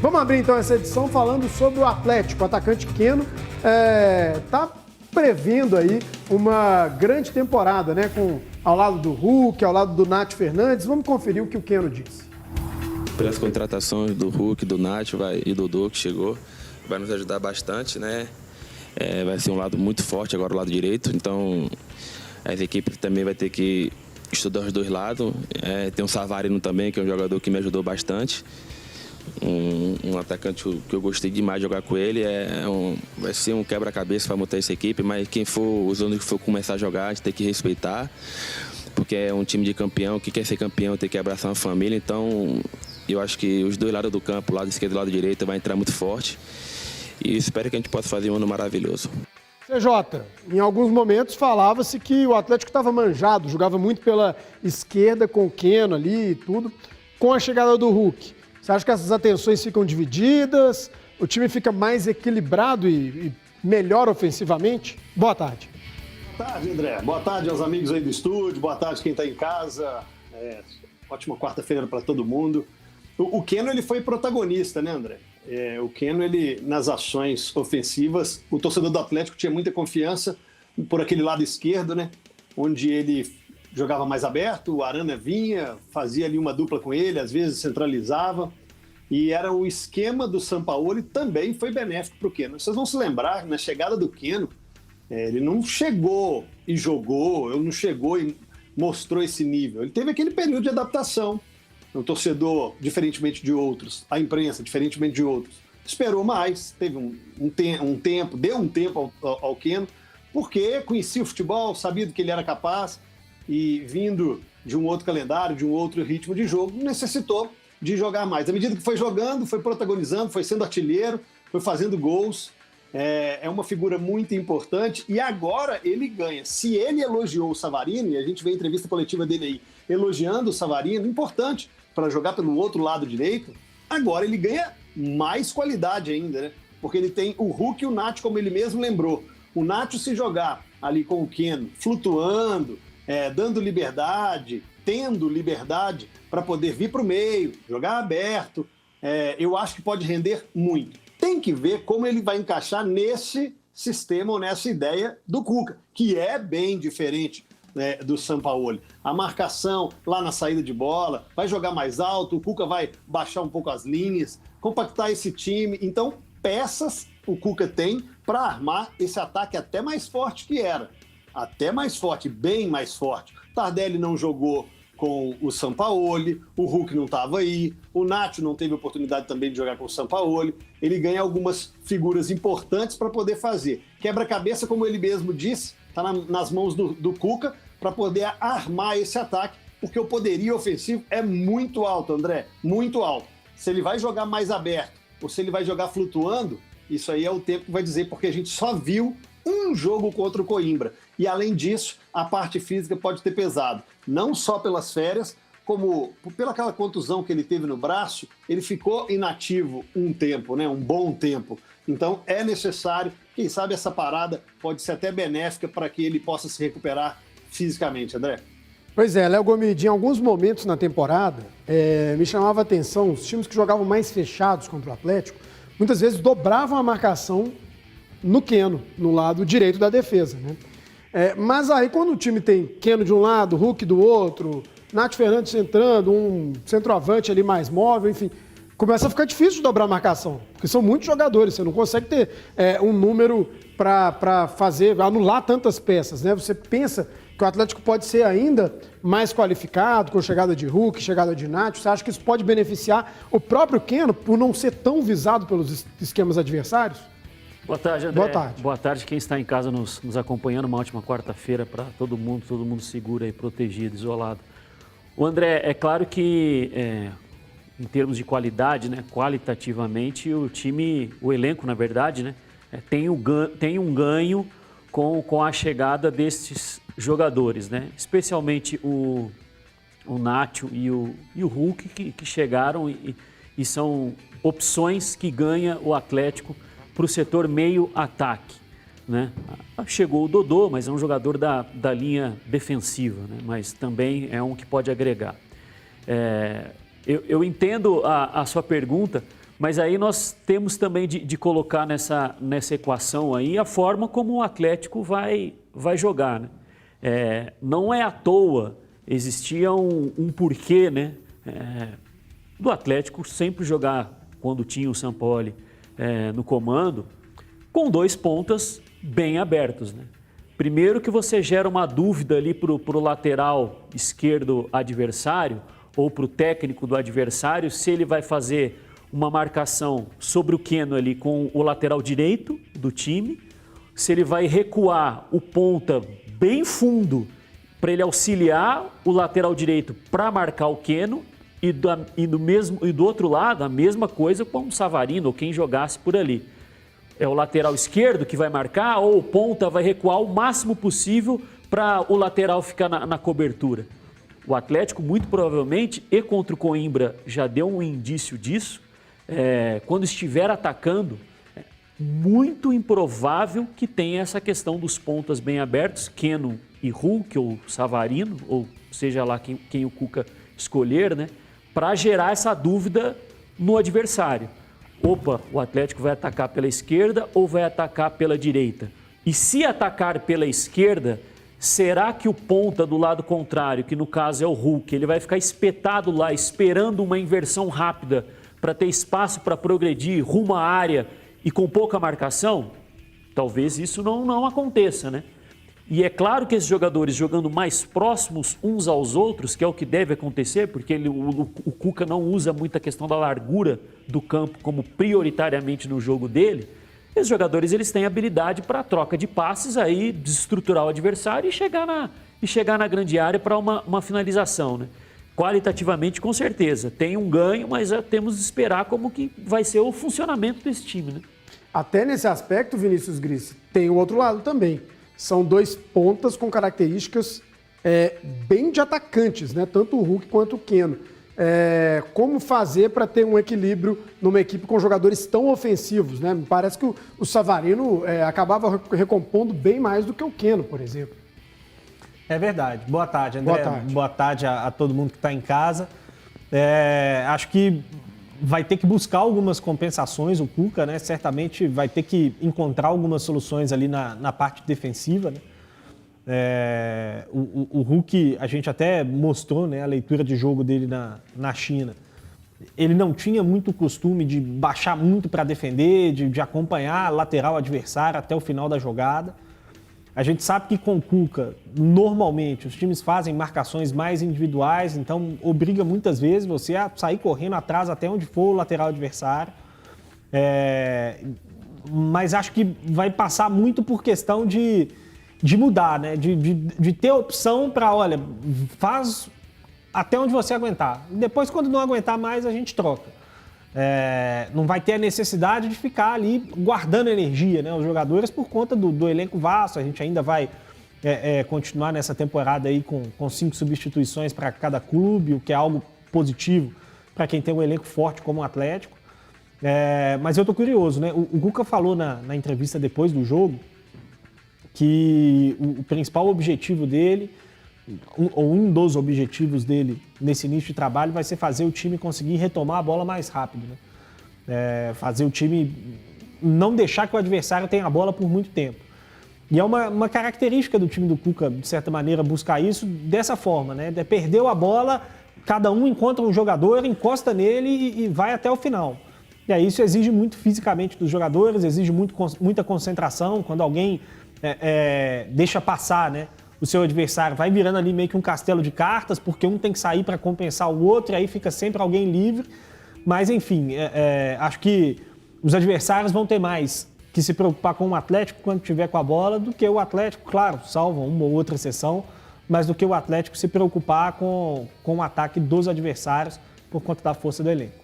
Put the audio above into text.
Vamos abrir então essa edição falando sobre o Atlético. O atacante Keno está prevendo aí uma grande temporada, né? Ao lado do Hulk, ao lado do Nath Fernandes. Vamos conferir o que o Keno disse. Pelas contratações do Hulk, do Nath e do Dodô que chegou, vai nos ajudar bastante, né? Vai ser um lado muito forte agora, o lado direito. Então, a equipe também vai ter que estudar os dois lados. Tem um Savarino também, que é um jogador que me ajudou bastante. Um atacante que eu gostei demais de jogar com ele. Vai ser um quebra-cabeça para montar essa equipe, mas os outros que for começar a jogar, a gente tem que respeitar, porque é um time de campeão, que quer ser campeão tem que abraçar uma família. Então, eu acho que os dois lados do campo, lado esquerdo e lado direito, vai entrar muito forte. E espero que a gente possa fazer um ano maravilhoso. CJ, em alguns momentos falava-se que o Atlético estava manjado, jogava muito pela esquerda com o Keno ali e tudo. Com a chegada do Hulk, você acha que essas atenções ficam divididas? O time fica mais equilibrado e melhor ofensivamente? Boa tarde. Boa tarde, André. Boa tarde aos amigos aí do estúdio. Boa tarde quem está em casa. Ótima quarta-feira para todo mundo. O Keno, ele foi protagonista, né, André? O Keno, ele, nas ações ofensivas, o torcedor do Atlético tinha muita confiança por aquele lado esquerdo, né? Onde ele jogava mais aberto, o Arana vinha, fazia ali uma dupla com ele, às vezes centralizava. E era o esquema do Sampaoli, também foi benéfico para o Keno. Vocês vão se lembrar, na chegada do Keno, ele não chegou e jogou, ele não chegou e mostrou esse nível. Ele teve aquele período de adaptação. O torcedor, diferentemente de outros, a imprensa, diferentemente de outros, esperou mais, teve um tempo, deu um tempo ao Keno, porque conhecia o futebol, sabia do que ele era capaz e vindo de um outro calendário, de um outro ritmo de jogo, necessitou de jogar mais. À medida que foi jogando, foi protagonizando, foi sendo artilheiro, foi fazendo gols. É uma figura muito importante e agora ele ganha. Se ele elogiou o Savarino, e a gente vê a entrevista coletiva dele aí, elogiando o Savarino, importante para jogar pelo outro lado direito, agora ele ganha mais qualidade ainda, né? Porque ele tem o Hulk e o Nath, como ele mesmo lembrou. O Nath, se jogar ali com o Keno, flutuando, dando liberdade, tendo liberdade para poder vir para o meio, jogar aberto, eu acho que pode render muito. Tem que ver como ele vai encaixar nesse sistema ou nessa ideia do Cuca, que é bem diferente, né, do Sampaoli. A marcação lá na saída de bola, vai jogar mais alto, o Cuca vai baixar um pouco as linhas, compactar esse time. Então, peças o Cuca tem para armar esse ataque até mais forte que era. Até mais forte, bem mais forte. Tardelli não jogou com o Sampaoli, o Hulk não estava aí, o Nacho não teve oportunidade também de jogar com o Sampaoli. Ele ganha algumas figuras importantes para poder fazer. Quebra-cabeça, como ele mesmo disse, está nas mãos do Cuca para poder armar esse ataque, porque o poderio ofensivo é muito alto, André, muito alto. Se ele vai jogar mais aberto ou se ele vai jogar flutuando, isso aí é o tempo que vai dizer, porque a gente só viu um jogo contra o Coimbra. E, além disso, a parte física pode ter pesado. Não só pelas férias, como pela aquela contusão que ele teve no braço, ele ficou inativo um tempo, né? Um bom tempo. Então, é necessário, quem sabe essa parada pode ser até benéfica para que ele possa se recuperar fisicamente, André. Pois é, Léo Gomide, em alguns momentos na temporada, me chamava a atenção, os times que jogavam mais fechados contra o Atlético, muitas vezes dobravam a marcação no Keno, no lado direito da defesa, né? Mas aí quando o time tem Keno de um lado, Hulk do outro, Nath Fernandes entrando, um centroavante ali mais móvel, enfim, começa a ficar difícil de dobrar a marcação, porque são muitos jogadores, você não consegue ter um número para anular tantas peças, né? Você pensa que o Atlético pode ser ainda mais qualificado com a chegada de Hulk, chegada de Nath, você acha que isso pode beneficiar o próprio Keno por não ser tão visado pelos esquemas adversários? Boa tarde, André. Boa tarde. Boa tarde quem está em casa nos acompanhando. Uma ótima quarta-feira para todo mundo seguro e protegido, isolado. O André, é claro que em termos de qualidade, né, qualitativamente, o elenco, na verdade, né, tem um ganho com a chegada destes jogadores, né? Especialmente o Nacho e o Hulk que chegaram e são opções que ganha o Atlético para o setor meio-ataque, né? Chegou o Dodô, mas é um jogador da linha defensiva, né? Mas também é um que pode agregar. Eu entendo a sua pergunta, Mas aí nós temos também de colocar nessa equação aí a forma como o Atlético vai jogar, né? Não é à toa, existia um porquê, né? Do Atlético sempre jogar, quando tinha o Sampaoli no comando, com 2 pontas bem abertos, né? Primeiro que você gera uma dúvida ali para o lateral esquerdo adversário ou para o técnico do adversário se ele vai fazer uma marcação sobre o Keno ali com o lateral direito do time, se ele vai recuar o ponta bem fundo para ele auxiliar o lateral direito para marcar o Keno e do outro lado a mesma coisa com o Savarino ou quem jogasse por ali. É o lateral esquerdo que vai marcar ou o ponta vai recuar o máximo possível para o lateral ficar na cobertura. O Atlético muito provavelmente e contra o Coimbra já deu um indício disso. Quando estiver atacando, é muito improvável que tenha essa questão dos pontas bem abertos, Keno e Hulk ou Savarino, ou seja lá quem o Cuca escolher, né, para gerar essa dúvida no adversário. Opa, o Atlético vai atacar pela esquerda ou vai atacar pela direita? E se atacar pela esquerda, será que o ponta do lado contrário, que no caso é o Hulk, ele vai ficar espetado lá esperando uma inversão rápida para ter espaço para progredir rumo à área e com pouca marcação? Talvez isso não aconteça, né? E é claro que esses jogadores jogando mais próximos uns aos outros, que é o que deve acontecer, porque o Cuca não usa muito a questão da largura do campo como prioritariamente no jogo dele, esses jogadores eles têm habilidade para troca de passes, aí desestruturar o adversário e chegar na grande área para uma finalização, né? Qualitativamente, com certeza, tem um ganho, mas temos de esperar como que vai ser o funcionamento desse time, né? Até nesse aspecto, Vinícius Gris, tem o outro lado também. São 2 pontas com características bem de atacantes, né? Tanto o Hulk quanto o Keno. Como fazer para ter um equilíbrio numa equipe com jogadores tão ofensivos, né? Me parece que o Savarino acabava recompondo bem mais do que o Keno, por exemplo. É verdade. Boa tarde, André. Boa tarde. Boa tarde a todo mundo que está em casa. Acho que vai ter que buscar algumas compensações, o Cuca, né? Certamente vai ter que encontrar algumas soluções ali na parte defensiva, né? O Hulk, a gente até mostrou, né, a leitura de jogo dele na China. Ele não tinha muito costume de baixar muito para defender, de acompanhar a lateral adversário até o final da jogada. A gente sabe que com o Cuca, normalmente, os times fazem marcações mais individuais, então obriga muitas vezes você a sair correndo atrás até onde for o lateral adversário. Mas acho que vai passar muito por questão de mudar, né? De ter opção para, olha, faz até onde você aguentar. Depois, quando não aguentar mais, a gente troca. Não vai ter a necessidade de ficar ali guardando energia, né, os jogadores, por conta do elenco vasto. A gente ainda vai continuar nessa temporada aí com 5 substituições para cada clube, o que é algo positivo para quem tem um elenco forte como o Atlético. Mas eu tô curioso, né? O Cuca falou na entrevista depois do jogo que o principal objetivo dele, ou um dos objetivos dele nesse início de trabalho, vai ser fazer o time conseguir retomar a bola mais rápido, né? Fazer o time não deixar que o adversário tenha a bola por muito tempo. E é uma característica do time do Cuca, de certa maneira, buscar isso dessa forma, né? Perdeu a bola, cada um encontra um jogador, encosta nele e vai até o final. E aí isso exige muito fisicamente dos jogadores, exige muita concentração. Quando alguém deixa passar, né, o seu adversário, vai virando ali meio que um castelo de cartas, porque um tem que sair para compensar o outro, e aí fica sempre alguém livre. Mas, enfim, acho que os adversários vão ter mais que se preocupar com o Atlético quando tiver com a bola do que o Atlético, claro, salvo uma ou outra exceção, mas do que o Atlético se preocupar com o ataque dos adversários por conta da força do elenco.